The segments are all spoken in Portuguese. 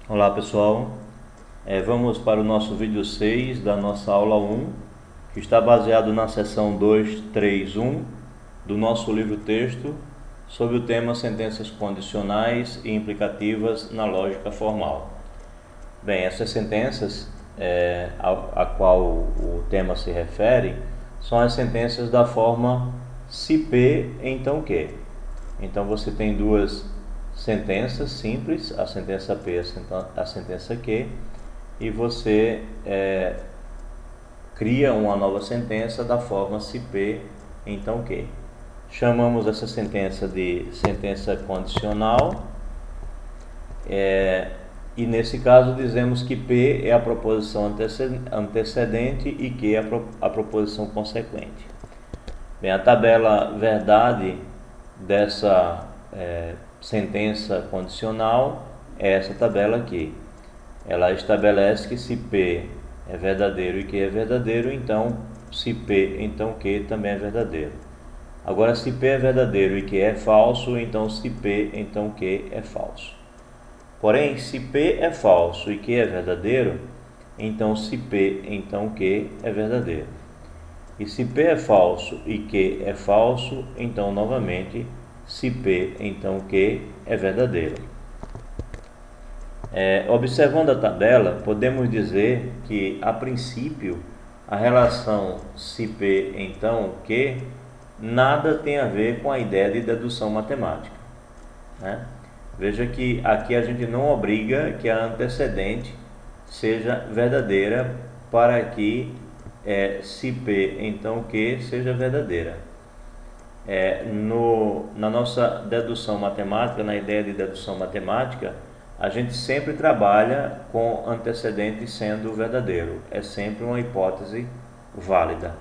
Olá pessoal, vamos para o nosso vídeo 6 da nossa aula 1, que está baseado na seção 231 do nosso livro-texto sobre o tema sentenças condicionais e implicativas na lógica formal. Bem, essas sentenças a qual o tema se refere são as sentenças da forma se P, então que. Então você tem duas sentenças simples, a sentença P e a sentença Q, e você cria uma nova sentença da forma se P, então Q. Chamamos essa sentença de sentença condicional, e nesse caso dizemos que P é a proposição antecedente e Q é a proposição consequente. Bem, a tabela verdade dessa sentença condicional é essa tabela aqui. Ela estabelece que se P é verdadeiro e Q é verdadeiro, então se P, então Q também é verdadeiro. Agora, se P é verdadeiro e Q é falso, então se P, então Q é falso. Porém, se P é falso e Q é verdadeiro, então se P, então Q é verdadeiro. E se P é falso e Q é falso, então novamente se P, então Q é verdadeiro. Observando a tabela, podemos dizer que, a princípio, a relação se P, então Q, nada tem a ver com a ideia de dedução matemática, né? Veja que aqui a gente não obriga que a antecedente seja verdadeira para que se P, então Q seja verdadeira. Na nossa dedução matemática, na ideia de dedução matemática, a gente sempre trabalha com antecedente sendo verdadeiro. É sempre uma hipótese válida.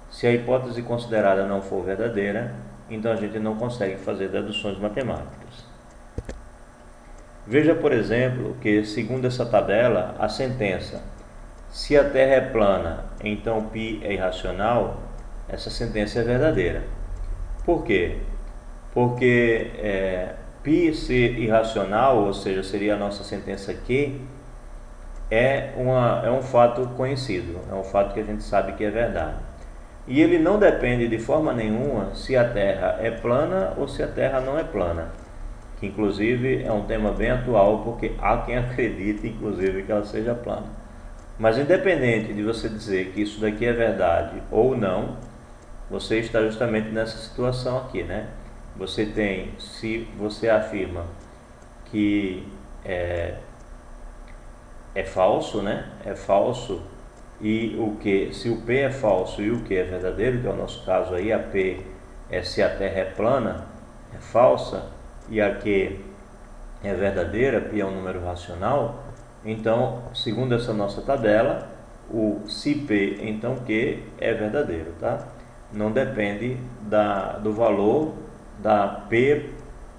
Se a hipótese considerada não for verdadeira, então a gente não consegue fazer deduções matemáticas. Veja, por exemplo, que segundo essa tabela, a sentença se a Terra é plana, então π é irracional, essa sentença é verdadeira. Por quê? Porque π ser irracional, ou seja, seria a nossa sentença Q, é um fato conhecido, é um fato que a gente sabe que é verdade. E ele não depende de forma nenhuma se a Terra é plana ou se a Terra não é plana, que inclusive é um tema bem atual, porque há quem acredite inclusive que ela seja plana. Mas independente de você dizer que isso daqui é verdade ou não, você está justamente nessa situação aqui, né? Você tem, se você afirma que é falso, né? É falso, e o que, se o P é falso e o Q é verdadeiro, que é o nosso caso aí, a P é se a Terra é plana, é falsa, e a Q é verdadeira, P é um número racional, então, segundo essa nossa tabela, o se P, então Q é verdadeiro, tá? Não depende do valor da P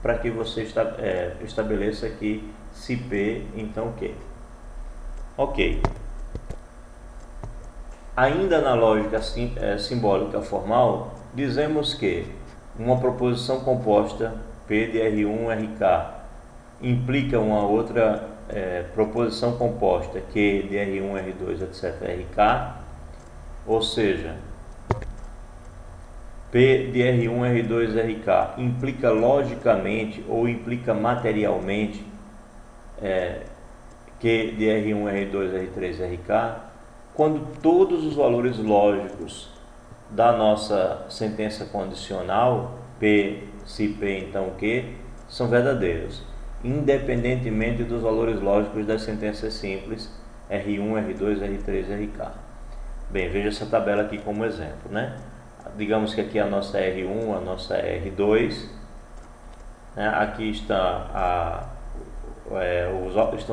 para que você estabeleça aqui se P, então Q. Ok. Ainda na lógica simbólica formal, dizemos que uma proposição composta P de R1, RK implica uma outra proposição composta Q de R1, R2, etc., RK, ou seja, P de R1, R2, RK implica logicamente ou implica materialmente Q de R1, R2, R3, RK, quando todos os valores lógicos da nossa sentença condicional, P, se P, então Q, são verdadeiros, independentemente dos valores lógicos das sentenças simples R1, R2, R3, RK. Bem, veja essa tabela aqui como exemplo, né? Digamos que aqui é a nossa R1, a nossa R2, né? Aqui estão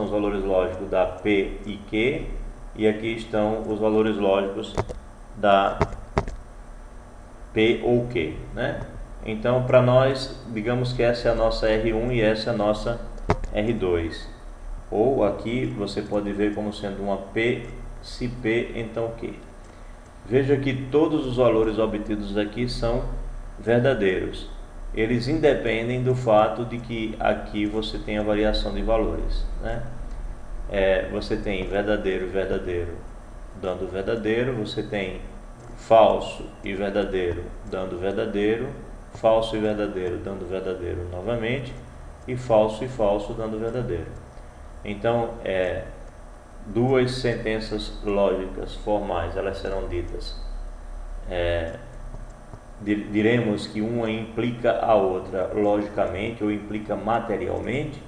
os valores lógicos da P e Q, e aqui estão os valores lógicos da P ou Q, né? Então, para nós, digamos que essa é a nossa R1 e essa é a nossa R2. Ou aqui você pode ver como sendo uma P, se P, então Q. Veja que todos os valores obtidos aqui são verdadeiros. Eles independem do fato de que aqui você tem a variação de valores, né? você tem verdadeiro e verdadeiro dando verdadeiro, você tem falso e verdadeiro dando verdadeiro, falso e verdadeiro dando verdadeiro novamente, e falso dando verdadeiro. Então, duas sentenças lógicas formais, elas serão ditas, diremos que uma implica a outra logicamente ou implica materialmente,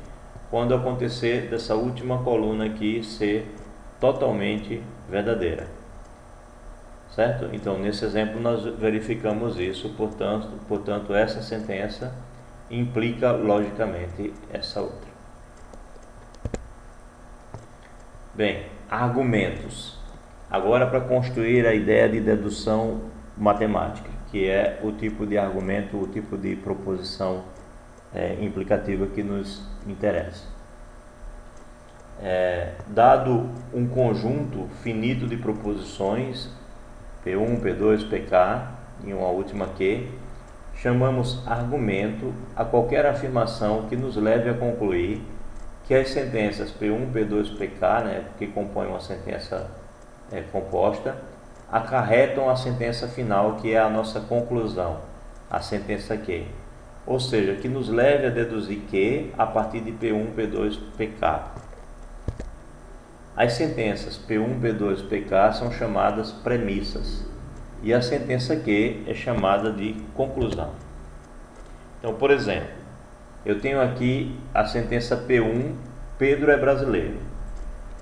quando acontecer dessa última coluna aqui ser totalmente verdadeira, certo? Então, nesse exemplo nós verificamos isso, portanto essa sentença implica logicamente essa outra. Bem, argumentos. Agora, para construir a ideia de dedução matemática, que é o tipo de argumento, o tipo de proposição implicativa que nos interessa. Dado um conjunto finito de proposições, P1, P2, PK, e uma última Q, chamamos argumento a qualquer afirmação que nos leve a concluir que as sentenças P1, P2, PK, que compõem uma sentença composta, acarretam a sentença final, que é a nossa conclusão, a sentença Q. Ou seja, que nos leve a deduzir Q a partir de P1, P2, PK. As sentenças P1, P2, PK são chamadas premissas e a sentença Q é chamada de conclusão. Então, por exemplo, eu tenho aqui a sentença P1, Pedro é brasileiro,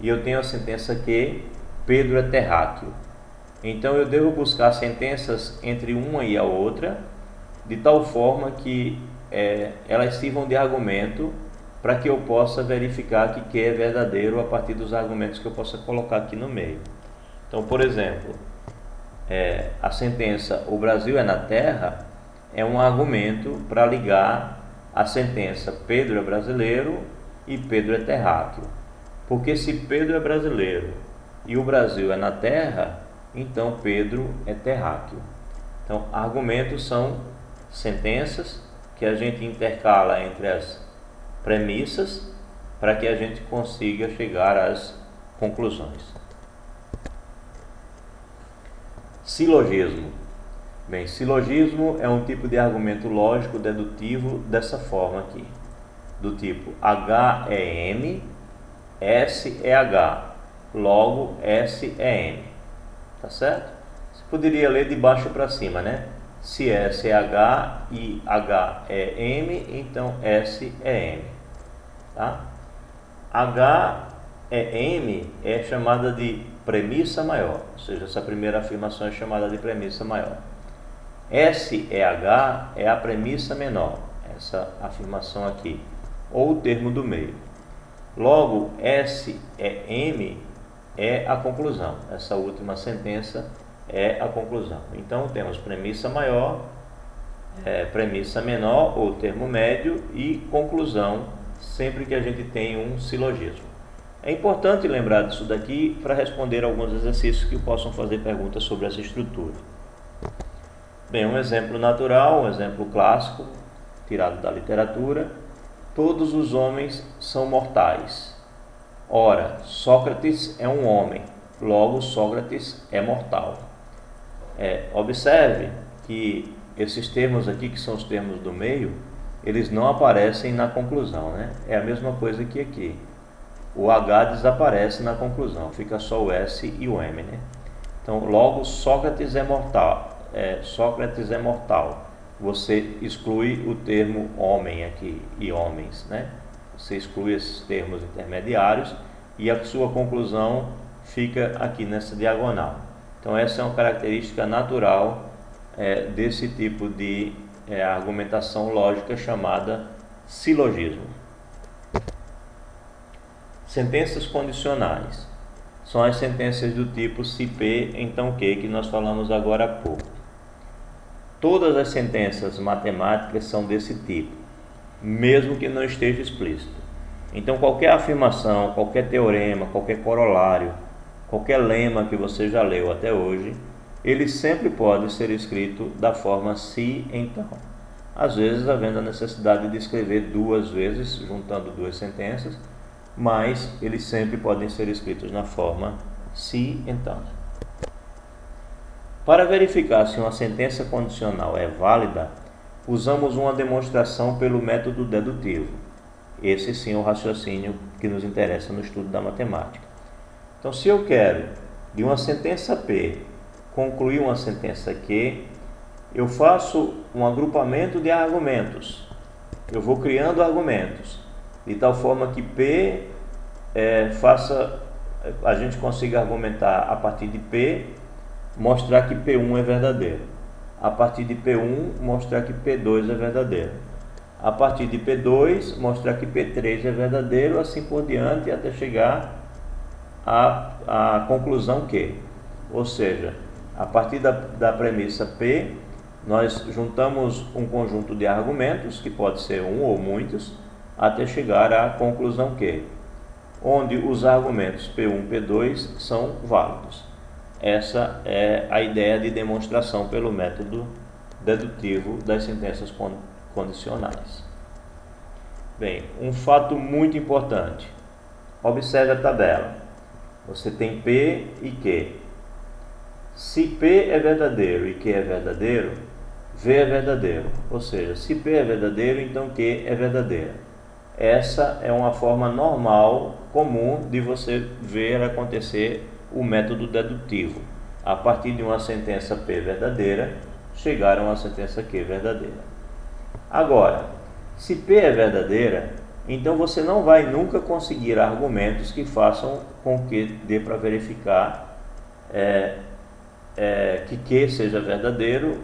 e eu tenho a sentença Q, Pedro é terráqueo. Então eu devo buscar sentenças entre uma e a outra, de tal forma que elas sirvam de argumento para que eu possa verificar que Q é verdadeiro a partir dos argumentos que eu possa colocar aqui no meio. Então, por exemplo, a sentença o Brasil é na terra é um argumento para ligar a sentença Pedro é brasileiro e Pedro é terráqueo. Porque se Pedro é brasileiro e o Brasil é na terra, então Pedro é terráqueo. Então, argumentos são sentenças que a gente intercala entre as premissas para que a gente consiga chegar às conclusões. Silogismo. Bem, silogismo é um tipo de argumento lógico dedutivo dessa forma aqui, do tipo H é M, S é H, logo S é M, tá certo? Você poderia ler de baixo para cima, né? Se S é H e H é M, então S é M, tá? H é M é chamada de premissa maior, ou seja, essa primeira afirmação é chamada de premissa maior. S é H é a premissa menor, essa afirmação aqui, ou o termo do meio. Logo, S é M é a conclusão, essa última sentença é a conclusão. Então temos premissa maior, premissa menor ou termo médio e conclusão, sempre que a gente tem um silogismo. É importante lembrar disso daqui para responder alguns exercícios que possam fazer perguntas sobre essa estrutura. Bem, um exemplo natural, um exemplo clássico, tirado da literatura: todos os homens são mortais. Ora, Sócrates é um homem, logo Sócrates é mortal. Observe que esses termos aqui, que são os termos do meio, eles não aparecem na conclusão, né? É a mesma coisa que aqui. O H desaparece na conclusão, fica só o S e o M, né? Então, logo, Sócrates é mortal. Sócrates é mortal. Você exclui o termo homem aqui e homens, né? Você exclui esses termos intermediários e a sua conclusão fica aqui nessa diagonal. Então, essa é uma característica natural desse tipo de argumentação lógica chamada silogismo. Sentenças condicionais são as sentenças do tipo se P, então Q, que nós falamos agora há pouco. Todas as sentenças matemáticas são desse tipo, mesmo que não esteja explícito. Então, qualquer afirmação, qualquer teorema, qualquer corolário, qualquer lema que você já leu até hoje, ele sempre pode ser escrito da forma se, então. Às vezes, havendo a necessidade de escrever duas vezes, juntando duas sentenças, mas eles sempre podem ser escritos na forma se então. Para verificar se uma sentença condicional é válida, usamos uma demonstração pelo método dedutivo. Esse sim é o raciocínio que nos interessa no estudo da matemática. Então, se eu quero de uma sentença P concluir uma sentença Q, eu faço um agrupamento de argumentos. Eu vou criando argumentos, de tal forma que P a gente consiga argumentar a partir de P, mostrar que P1 é verdadeiro. A partir de P1, mostrar que P2 é verdadeiro. A partir de P2, mostrar que P3 é verdadeiro, assim por diante, até chegar à conclusão Q. Ou seja, a partir da premissa P, nós juntamos um conjunto de argumentos, que pode ser um ou muitos, até chegar à conclusão Q, onde os argumentos P1 e P2 são válidos. Essa é a ideia de demonstração pelo método dedutivo das sentenças condicionais. Bem, um fato muito importante. Observe a tabela. Você tem P e Q. Se P é verdadeiro e Q é verdadeiro, V é verdadeiro. Ou seja, se P é verdadeiro, então Q é verdadeira. Essa é uma forma normal, comum, de você ver acontecer o método dedutivo. A partir de uma sentença P verdadeira, chegar a uma sentença Q verdadeira. Agora, se P é verdadeira, então você não vai nunca conseguir argumentos que façam com que dê para verificar que Q seja verdadeiro,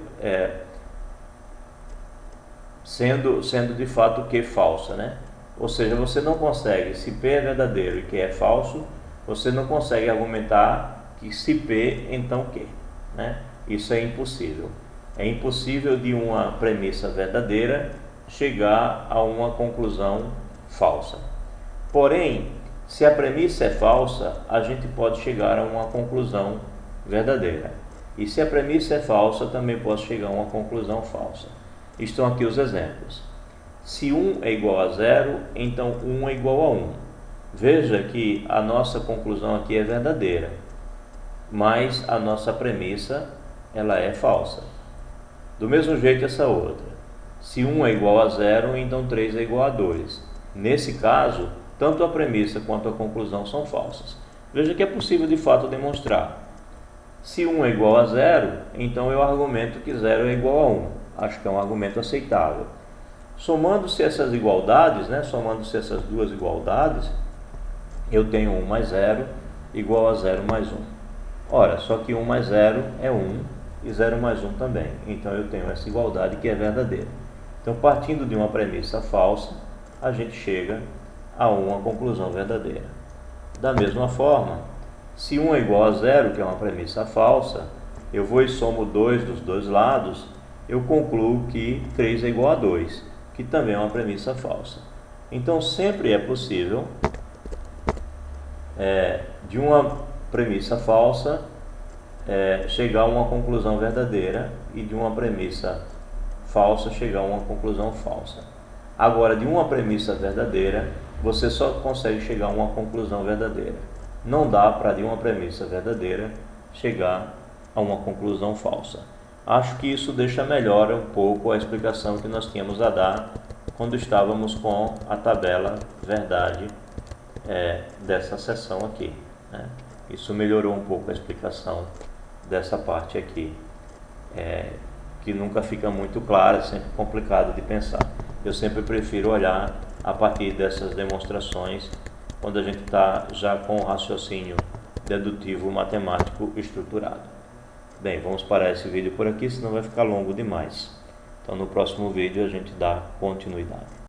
sendo de fato Q falsa, né? Ou seja, você não consegue, se P é verdadeiro e Q é falso, você não consegue argumentar que se P, então Q, né? Isso é impossível. É impossível de uma premissa verdadeira chegar a uma conclusão falsa. Porém, se a premissa é falsa, a gente pode chegar a uma conclusão verdadeira. E se a premissa é falsa, também posso chegar a uma conclusão falsa. Estão aqui os exemplos. Se 1 é igual a 0, então 1 é igual a 1. Veja que a nossa conclusão aqui é verdadeira, mas a nossa premissa ela é falsa. Do mesmo jeito essa outra. Se 1 é igual a 0, então 3 é igual a 2. Nesse caso, tanto a premissa quanto a conclusão são falsas. Veja que é possível de fato demonstrar. Se 1 é igual a 0, então eu argumento que 0 é igual a 1. Acho que é um argumento aceitável. Somando-se essas igualdades, somando-se essas duas igualdades, eu tenho 1 mais 0 igual a 0 mais 1. Ora, só que 1 mais 0 é 1 e 0 mais 1 também. Então eu tenho essa igualdade que é verdadeira. Então, partindo de uma premissa falsa, a gente chega a uma conclusão verdadeira. Da mesma forma, se 1 é igual a 0, que é uma premissa falsa, eu vou e somo 2 dos dois lados, eu concluo que 3 é igual a 2, que também é uma premissa falsa. Então, sempre é possível, de uma premissa falsa, chegar a uma conclusão verdadeira, e de uma premissa falsa chegar a uma conclusão falsa. Agora, de uma premissa verdadeira, você só consegue chegar a uma conclusão verdadeira. Não dá para, de uma premissa verdadeira, chegar a uma conclusão falsa. Acho que isso deixa melhor um pouco a explicação que nós tínhamos a dar quando estávamos com a tabela verdade dessa seção aqui, né? Isso melhorou um pouco a explicação dessa parte aqui, que nunca fica muito clara, é sempre complicado de pensar. Eu sempre prefiro olhar a partir dessas demonstrações quando a gente está já com o raciocínio dedutivo matemático estruturado. Bem, vamos parar esse vídeo por aqui, senão vai ficar longo demais. Então no próximo vídeo a gente dá continuidade.